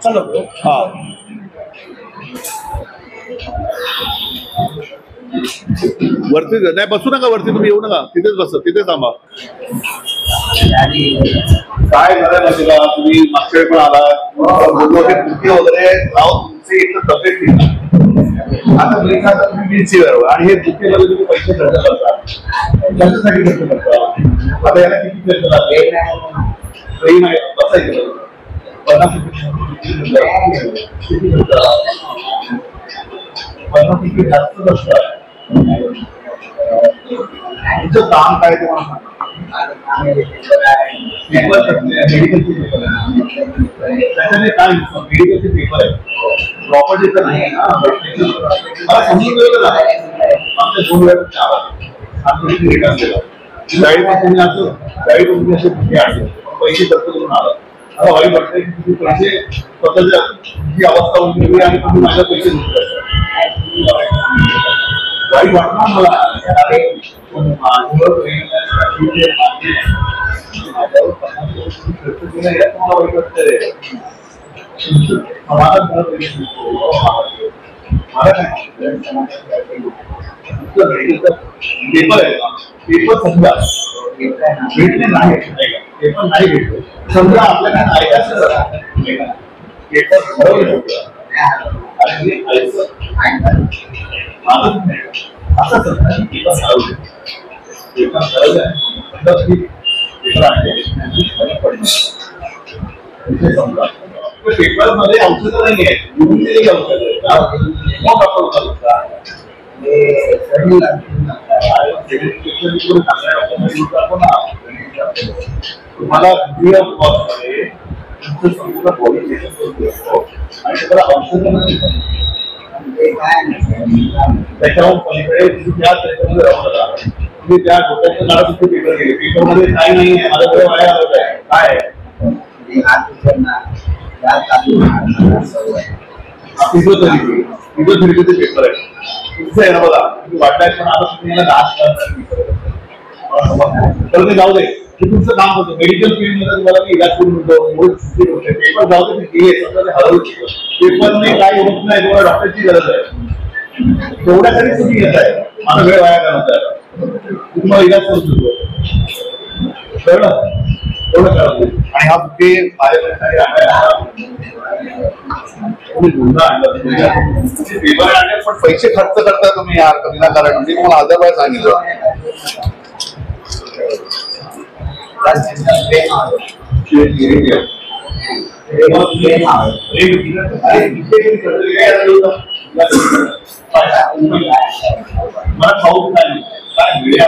चलो हाँ वरती नाही बसू नका, वरती तुम्ही येऊ नका, तिथेच बस, तिथेच थांबा. काय झालं माहिती का, तुम्ही मागच्या वेळी पण आला बुके वगैरे लावून तुमचे एक तब्येत केली. आता तुम्ही आणि हे बुकेमध्ये तुम्ही पैसे खर्च करता, त्याच्यासाठी खर्च करता. आता याला किती खर्च लागेल बसायचं 50 तिकीट जास्तच असतात. तुमचं काम काय ते मला त्याच्याने काय मेडिकलचे पेपर आहे, प्रॉपर्टी तर नाही ना. मला समजून गेलं ना आमच्या 2 वेळा 4 गाडीपासून असं गाडीपासून असे बुके आणले, पैसे खर्च करून आला. मला वाईट वाटतंय की तुम्ही पैसे स्वतःच्या जी अवस्था होती आणि तुम्ही माझ्या पैसे वाईट वाटणार मला. पेपर आहे, पेपर समजा भेटले नाही, पेपर नाही भेटले समजा आपल्याला पेपर ठरवलं आणि असं पेपर पेपर मध्ये औषध नाही आहे, मग आपण तुम्हाला त्याच्यावर पलीकडे त्याच्यामध्ये राहून तुम्ही त्या डोक्याच्या नाळात पेपर गेले, पेपर मध्ये काही नाही आहे, माझा वेळ वाया घालवत आहे. काय फिजिओथेरपीचे पेपर आहे तुमचं आहे ना बघा, तुम्ही वाटलाय पण आता तुम्ही तर ते जाऊ दे, की तुमचं काम होतं मेडिकल फील्ड मध्ये तुम्हाला मी इलाज करून मिळतो. पेपर जाऊ दे, पेपर नाही काही होत नाही, तुम्हाला डॉक्टरची गरज आहे, तेवढ्यासाठी तुम्ही येत आहे. माझा वेळ वाया घालवताय, तुम्हाला इलाज करू शकतो, कळलं तेवढं करा. आणि हा बुके पेपर आणले पण पैसे खर्च करता तुम्ही यार विनाकारण. मी तुम्हाला 1000 वेळा सांगितलं. मला खाऊ काय मिळेल